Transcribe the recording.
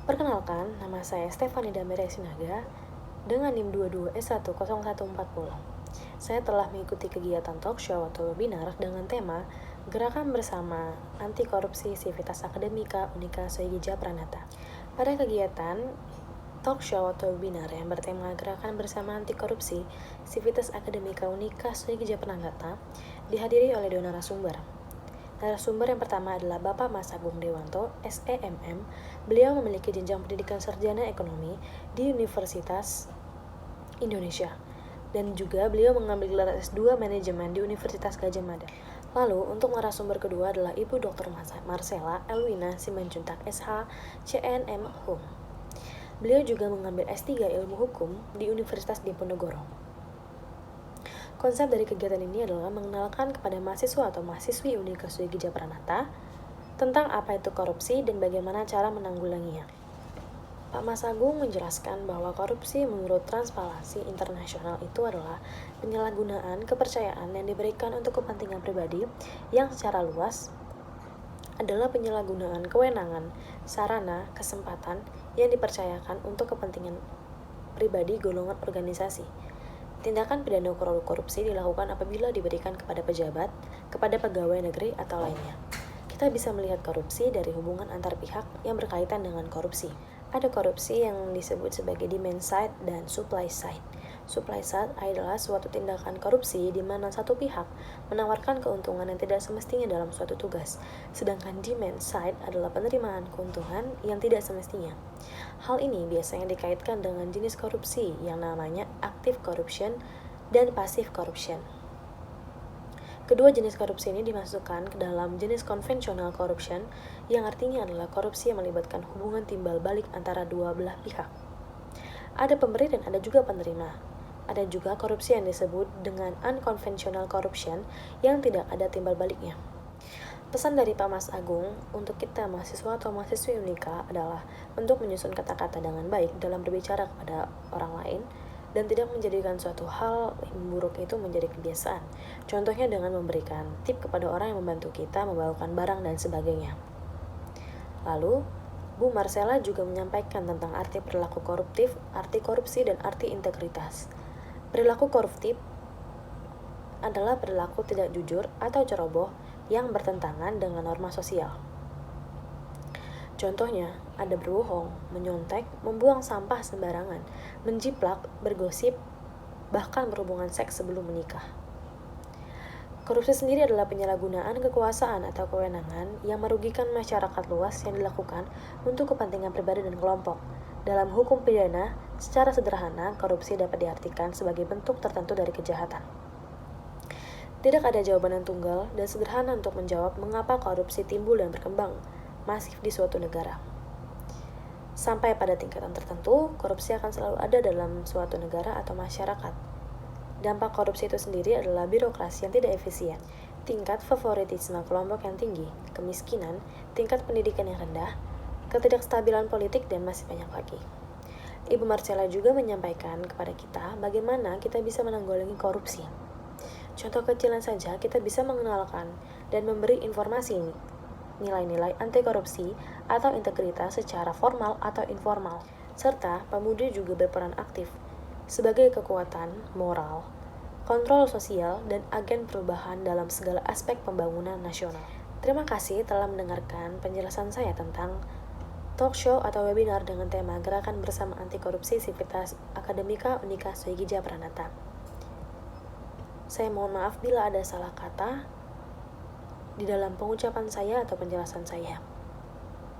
Perkenalkan, nama saya Stefani Damira Sinaga dengan NIM 22S10140. Saya telah mengikuti kegiatan talk show atau webinar dengan tema Gerakan Bersama Anti Korupsi Sivitas Akademika Unika Soegija Pranata. Pada kegiatan talk show atau webinar yang bertema Gerakan Bersama Anti Korupsi Sivitas Akademika Unika Soegija Pranata dihadiri oleh dua narasumber. Narasumber yang pertama adalah Bapak Mas Agung Dewanto, SEMM. Beliau memiliki jenjang pendidikan sarjana ekonomi di Universitas Indonesia. Dan juga beliau mengambil gelar S2 Manajemen di Universitas Gadjah Mada. Lalu, untuk narasumber kedua adalah Ibu Dr. Marcella Elwina Simanjuntak, SH, CNM Hum. Beliau juga mengambil S3 Ilmu Hukum di Universitas Diponegoro. Konsep dari kegiatan ini adalah mengenalkan kepada mahasiswa atau mahasiswi Unika Soegija Pranata tentang apa itu korupsi dan bagaimana cara menanggulanginya. Pak Mas Agung menjelaskan bahwa korupsi menurut Transparansi Internasional itu adalah penyalahgunaan kepercayaan yang diberikan untuk kepentingan pribadi yang secara luas adalah penyalahgunaan kewenangan, sarana, kesempatan yang dipercayakan untuk kepentingan pribadi golongan organisasi. Tindakan pidana korupsi dilakukan apabila diberikan kepada pejabat, kepada pegawai negeri, atau lainnya. Kita bisa melihat korupsi dari hubungan antar pihak yang berkaitan dengan korupsi. Ada korupsi yang disebut sebagai demand side dan supply side. Supply side adalah suatu tindakan korupsi di mana satu pihak menawarkan keuntungan yang tidak semestinya dalam suatu tugas, sedangkan demand side adalah penerimaan keuntungan yang tidak semestinya. Hal ini biasanya dikaitkan dengan jenis korupsi yang namanya active corruption dan passive corruption. Kedua jenis korupsi ini dimasukkan ke dalam jenis conventional corruption, yang artinya adalah korupsi yang melibatkan hubungan timbal balik antara dua belah pihak. Ada pemberi dan ada juga penerima. Ada juga korupsi yang disebut dengan unconventional corruption yang tidak ada timbal baliknya. Pesan dari Pak Mas Agung untuk kita mahasiswa atau mahasiswi Unika adalah untuk menyusun kata-kata dengan baik dalam berbicara kepada orang lain dan tidak menjadikan suatu hal yang buruk itu menjadi kebiasaan. Contohnya dengan memberikan tip kepada orang yang membantu kita membawakan barang dan sebagainya. Lalu, Bu Marcella juga menyampaikan tentang arti perilaku koruptif, arti korupsi, dan arti integritas. Perilaku koruptif adalah perilaku tidak jujur atau ceroboh yang bertentangan dengan norma sosial. Contohnya, ada berbohong, menyontek, membuang sampah sembarangan, menjiplak, bergosip, bahkan berhubungan seks sebelum menikah. Korupsi sendiri adalah penyalahgunaan kekuasaan atau kewenangan yang merugikan masyarakat luas yang dilakukan untuk kepentingan pribadi dan kelompok. Dalam hukum pidana, secara sederhana, korupsi dapat diartikan sebagai bentuk tertentu dari kejahatan. Tidak ada jawaban yang tunggal dan sederhana untuk menjawab mengapa korupsi timbul dan berkembang masif di suatu negara. Sampai pada tingkatan tertentu, korupsi akan selalu ada dalam suatu negara atau masyarakat. Dampak korupsi itu sendiri adalah birokrasi yang tidak efisien, tingkat favoritisme kelompok yang tinggi, kemiskinan, tingkat pendidikan yang rendah, ketidakstabilan politik, dan masih banyak lagi. Ibu Marcella juga menyampaikan kepada kita bagaimana kita bisa menanggulangi korupsi. Contoh kecilan saja, kita bisa mengenalkan dan memberi informasi nilai-nilai anti korupsi atau integritas secara formal atau informal, serta pemudi juga berperan aktif sebagai kekuatan moral, kontrol sosial, dan agen perubahan dalam segala aspek pembangunan nasional. Terima kasih telah mendengarkan penjelasan saya tentang talk show atau webinar dengan tema Gerakan Bersama Anti Korupsi Sivitas Akademika Unika Soegija Pranata. Saya mohon maaf bila ada salah kata di dalam pengucapan saya atau penjelasan saya.